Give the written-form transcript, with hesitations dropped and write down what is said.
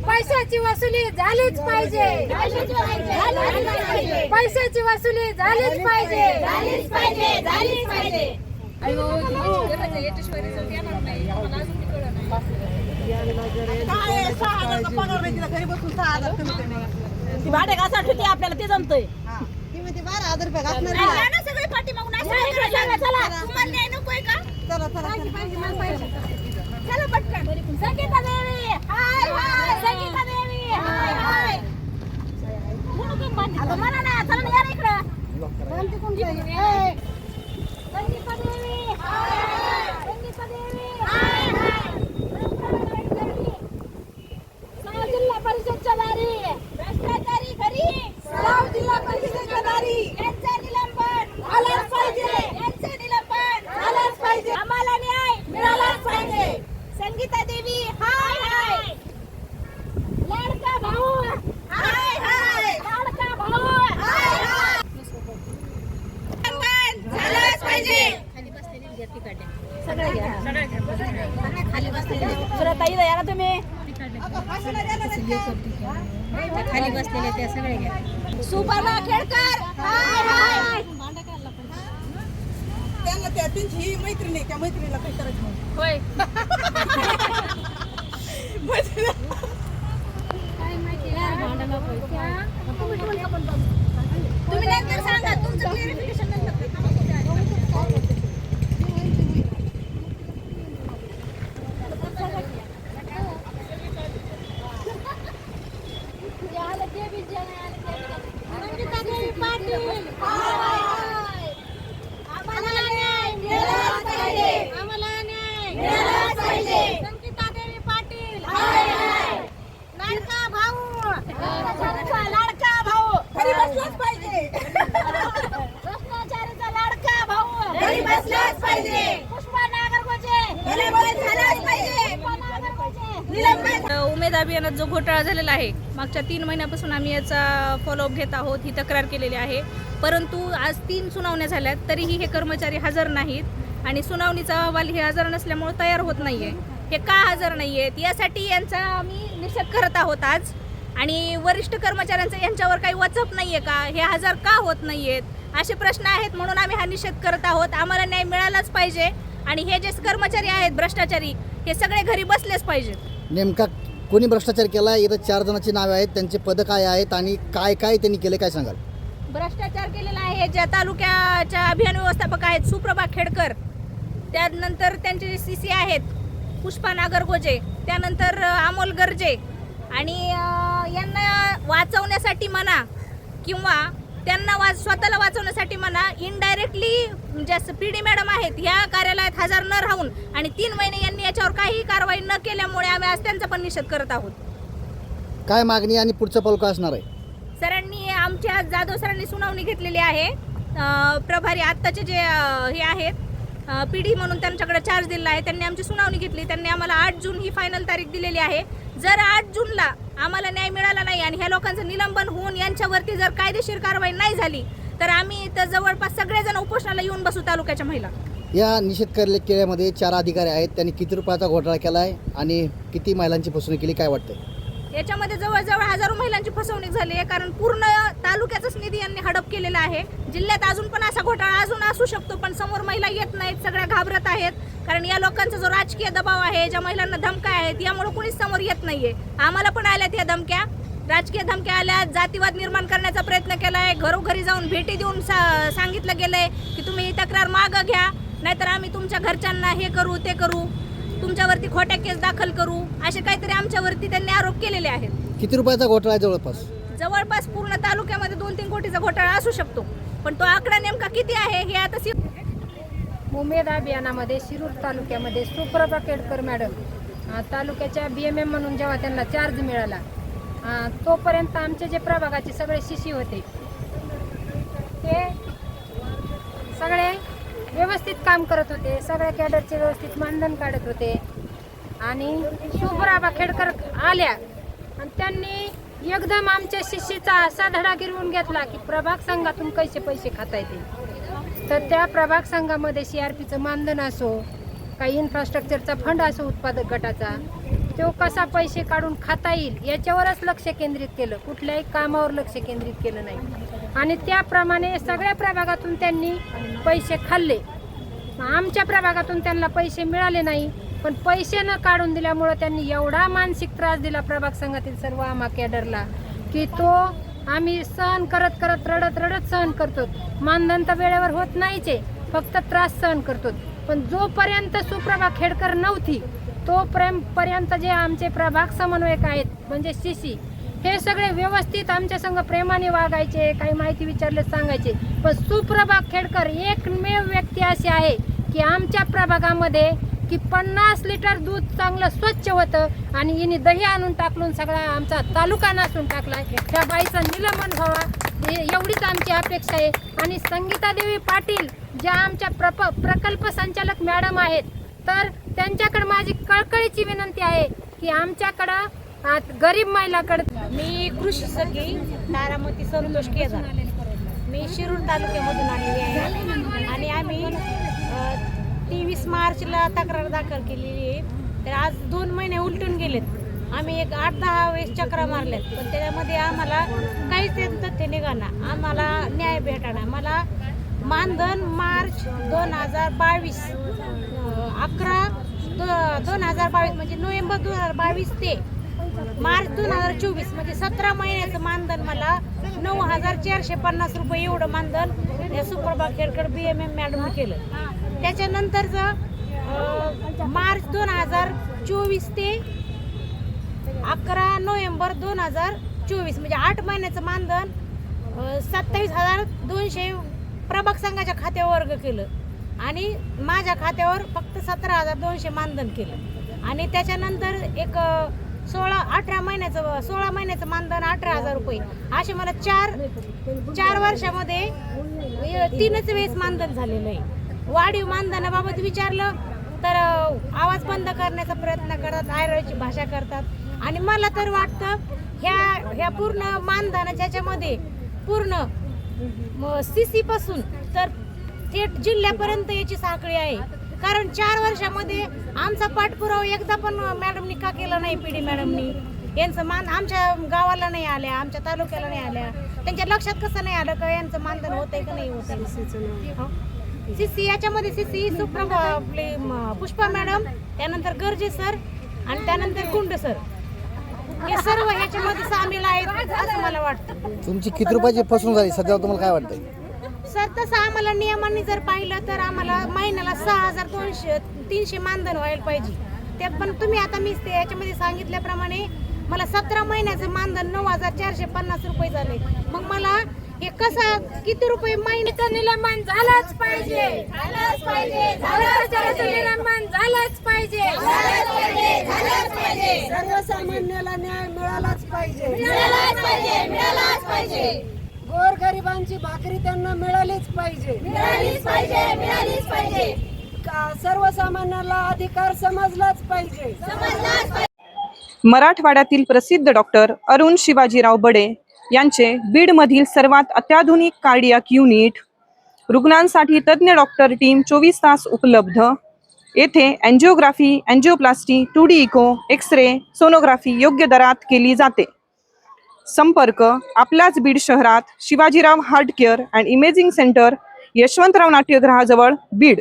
पैशाची वसुली झालीच पाहिजे. पैशाची वसुली झालीच पाहिजे. भाडे कसा ठेवते आपल्याला ते जमतंय. 12,000 रुपये घातणार सगळे पाठी मागून चला तुम्हाला न्याय नकोय का? चला पटकन. संगीता देवी हाय हाय. संगीता देवी हाय हाय. आता म्हणा ना, चला ना या इकडं. संगीता देवी हाय हाय. संगीता देवी हाय हाय. सराव जिल्हा परिषदच्या दारी भ्रष्टाचारी घरी. सराव जिल्हा परिषदच्या दारी यांचं निलंबन झालंच पाहिजे. यांचं निलंबन झालंच पाहिजे. आम्हाला न्याय मिळालाच पाहिजे. संगीता देवी हाय हाय. लाडका भाऊ हाय हाय. लाडका भाऊ हाय हाय. झालंच पाहिजे. खाली बसलेली विद्यार्थी काढले सगळे घ्या. खाली बसलेले सुरताई या ना तुम्ही. खाली बसलेले त्या सगळे घ्या. सुपर्णा खेडकर हाय हाय. त्यांना त्या त्यांची मैत्रीण आहे, त्या मैत्रिणीला काही करायचं नाही. होय. तुम्ही नंतर सांगा तुमचं क्लिअरिफिकेशन नंतर. संगीता देवी पाटील हाय. आम्हाला न्याय मिळालाच पाहिजे. आम्हाला न्याय मिळालाच पाहिजे. संगीता देवी पाटील हाय हाय. लाडका भाऊ लाडका भाऊ घरी बसलाच पाहिजे. भ्रष्टाचारीचा लाडका भाऊ घरी बसलाच पाहिजे. पुष्पा नागरगोजे निलंबित झालाच पाहिजे. उमेद अभियानात जो घोटाळा झालेला आहे, मागच्या 3 महिन्यापासून आम्ही याचा फॉलोअप घेत आहोत. ही तक्रार केलेली आहे, परंतु आज 3 सुनावण्या झाल्यात तरीही हे कर्मचारी हजर नाहीत आणि सुनावणीचा अहवाल हे हजर नसल्यामुळे तयार होत नाहीये. हे का हजर नाही आहेत यासाठी यांचा आम्ही निषेध करत आहोत आज. आणि वरिष्ठ कर्मचाऱ्यांचा यांच्यावर काही वचप नाहीये का, हे हजर का होत नाहीयेत असे प्रश्न आहेत, म्हणून आम्ही हा निषेध करत आहोत. आम्हाला न्याय मिळालाच पाहिजे आणि हे जे कर्मचारी आहेत भ्रष्टाचारी हे सगळे घरी बसलेच पाहिजेत. नेमका कोणी भ्रष्टाचार केला? इथं 4 जणांची नावे आहेत, त्यांचे पद काय आहेत आणि काय काय त्यांनी केले, काय सांगाल? भ्रष्टाचार केलेला आहे ज्या तालुक्याच्या अभियान व्यवस्थापक आहेत सुप्रभा खेडकर, त्यानंतर त्यांचे CC आहेत पुष्पा नागरगोजे, त्यानंतर अमोल गर्जे आणि यांना वाचवण्यासाठी म्हणा किंवा त्यांना स्वतःला वाचवण्यासाठी म्हणा इनडायरेक्टली ज्या PD मॅडम आहेत ह्या कार्यालयात हजर न राहून आणि 3 महिने यांनी याच्यावर काहीही कारवाई न केल्यामुळे आम्ही आज त्यांचा पण निषेध करत आहोत. काय मागणी आणि पुढचं पाऊल काय असणार आहे? सरांनी आमच्या जाधव सरांनी सुनावणी घेतलेली आहे. प्रभारी आत्ताचे जे हे आहेत PD म्हणून त्यांच्याकडे चार्ज दिला आहे, त्यांनी आमची सुनावणी घेतली. त्यांनी आम्हाला 8 जून ही फायनल तारीख दिलेली आहे. जर 8 जूनला आम्हाला न्याय मिळाला नाही आणि ह्या लोकांचं निलंबन होऊन यांच्यावरती जर कायदेशीर कारवाई नाही झाली तर आम्ही तर जवळपास सगळेजण उपोषणाला येऊन बसू तालुक्याच्या महिला. या निषेध केल्यामध्ये 4 अधिकारी आहेत, त्यांनी किती रुपयाचा घोटाळा केला आहे आणि किती महिलांची फसवणूक केली, काय वाटतंय? याच्यामध्ये जवळजवळ हजारो महिलांची फसवणूक झाली आहे, कारण पूर्ण तालुक्याचाच निधी यांनी हडप केलेला आहे. जिल्ह्यात अजून पण असा घोटाळा अजून असू शकतो, पण समोर महिला येत नाहीत, सगळ्या घाबरत आहेत. कारण या लोकांचा जो राजकीय दबाव आहे, ज्या महिलांना धमक्या आहेत, यामुळे कोणीच समोर येत नाहीये. आम्हाला पण आल्यात या धमक्या, राजकीय धमक्या आल्या, जातीवाद निर्माण करण्याचा प्रयत्न केलाय, घरोघरी जाऊन भेटी देऊन सांगितलं गेलंय की तुम्ही ही तक्रार मागं घ्या, नाहीतर आम्ही तुमच्या घरच्यांना हे करू ते करू, तुमच्यावरती खोट्या केस दाखल करू, असे काहीतरी आमच्यावरती त्यांनी आरोप केलेले आहेत. किती रुपयाचा घोटाळा जवळपास? जवळपास पूर्ण तालुक्यामध्ये 2-3 कोटीचा घोटाळा असू शकतो, पण तो आकडा नेमका किती आहे हे आता उमेद अभियानामध्ये शिरूर तालुक्यामध्ये सुप्रभा खेडकर मॅडम तालुक्याच्या BMM म्हणून जेव्हा त्यांना चार्ज मिळाला तोपर्यंत आमचे जे प्रभागाचे सगळे शिशी होते ते सगळे व्यवस्थित काम करत होते, सगळ्या कॅडरचे व्यवस्थित मानधन काढत होते. आणि सुप्रभा खेडकर आल्या आणि त्यांनी एकदम आमच्या शिष्येचा असा धडा गिरवून घेतला की प्रभाग संघातून कैसे पैसे खाता येतील. तर त्या प्रभाग संघामध्ये CRPचं मानधन असो, काही इन्फ्रास्ट्रक्चरचा फंड असो उत्पादक गटाचा, तो कसा पैसे काढून खाता येईल याच्यावरच लक्ष केंद्रित केलं, कुठल्याही कामावर लक्ष केंद्रित केलं नाही. आणि त्याप्रमाणे सगळ्या प्रभागातून त्यांनी पैसे खाल्ले. आमच्या प्रभागातून त्यांना पैसे मिळाले नाही, पण पैसे न काढून दिल्यामुळं त्यांनी एवढा मानसिक त्रास दिला प्रभाग संघातील सर्व आम्हा कॅडरला की तो आम्ही सहन करत करत रडत सहन करतो. मानधन तर वेळेवर होत नाहीच आहे, फक्त त्रास सहन करतो. पण जोपर्यंत सुप्रभा खेडकर नव्हती तोपर्यंत जे आमचे प्रभाग समन्वयक आहेत म्हणजे सीसी हे सगळे व्यवस्थित आमच्या संग प्रेमाने वागायचे, काही माहिती विचारले सांगायचे. पण सुप्रभा खेडकर एकमेव व्यक्ती अशी आहे की आमच्या प्रभागामध्ये की 50 लिटर दूध चांगलं स्वच्छ होतं आणि हिने दही आणून टाकून सगळा आमचा तालुका नासून टाकलाय. त्या बाईचं निलंबन व्हावा एवढीच आमची अपेक्षा आहे. आणि संगीता देवी पाटील ज्या आमच्या प्रकल्प संचालक मॅडम आहेत, तर त्यांच्याकडे माझी कळकळीची विनंती आहे की आमच्याकडं गरीब महिलाकडे मी कृषी सखी तारामती संतोष केदार, मी शिरूर तालुक्यामधून आलेली आहे आणि आम्ही 23 मार्चला तक्रार दाखल केलेली आहे. तर आज 2 महिने उलटून गेलेत. आम्ही एक 8-10 वेळेस चक्रा मारल्यात, पण त्याच्यामध्ये आम्हाला काहीच तथ्य निघाना, आम्हाला न्याय भेटाना. मला मानधन मार्च 2022 2022 म्हणजे नोव्हेंबर 2022 ते मार्च 2024 म्हणजे 17 महिन्याचं मानधन मला 9,450 रुपये एवढं मानधन या सुप्रभा खेडकर BMM मॅडमने केलं. त्याच्यानंतरचं मार्च 2024 ते 11 नोव्हेंबर 2024 म्हणजे 8 महिन्याचं मानधन 27,200 प्रभाग संघाच्या खात्यावर वर्ग केलं आणि माझ्या खात्यावर फक्त 17,200 मानधन केलं. आणि त्याच्यानंतर एक 16 महिन्याचं मानधन 18,000 रुपये असे मला 4 वर्षामध्ये 3च वेळेस मानधन झालेलं आहे. वाढीव मानधनाबाबत विचारलं तर आवाज बंद करण्याचा प्रयत्न करतात, आयराची भाषा करतात. आणि मला तर वाटतं ह्या पूर्ण मानधनाच्या ह्याच्यामध्ये पूर्ण CC पासून तर थेट जिल्ह्यापर्यंत याची साखळी आहे. कारण 4 वर्षामध्ये आमचा पाठपुरावा एकदा पण मॅडमनी का केला नाही, PD मॅडमनी. यांचं आमच्या गावाला नाही आल्या, आमच्या तालुक्याला नाही आल्या. त्यांच्या लक्षात कसं नाही आलं का यांचं मानधन होतंय का नाही होतंय. CC याच्यामध्ये CC सुप्रभा आपले पुष्पा मॅडम, त्यानंतर गर्जे सर आणि त्यानंतर गुंड सर हे सर्व ह्याच्यामध्ये सामील आहेत असं मला वाटतं. तुमची किती रुपयाची फसवणूक झाली सध्या तुम्हाला काय वाटतंय? सर तसं आम्हाला नियमांनी जर पाहिलं तर आम्हाला महिन्याला 6,300 मानधन व्हायला पाहिजे. त्यात पण तुम्ही आता मी याच्यामध्ये सांगितल्याप्रमाणे मला 17 महिन्याचं मानधन 9,450 रुपये झाले. मग मला हे कसं किती रुपये महिन्याचं निलंबन झालंच पाहिजे, निलंबन झालंच पाहिजे, सर्वसामान्याला न्याय मिळालाच पाहिजे. गोरगरिबांची भाकरी त्यांना मिळालीच पाहिजे. सर्वसामान्याला अधिकार समजलाच पाहिजे. मराठवाड्यातील प्रसिद्ध डॉक्टर अरुण शिवाजीराव बडे यांचे बीडमधील सर्वात अत्याधुनिक कार्डियाक युनिट, रुग्णांसाठी तज्ज्ञ डॉक्टर टीम 24 तास उपलब्ध. येथे angiography, angioplasty, 2D echo, x-ray, sonography योग्य दरात केली जाते. संपर्क आपल्याच बीड शहरात Shivajirao heart care and imaging centre, Yashwantrao नाट्यगृहाजवळ, बीड.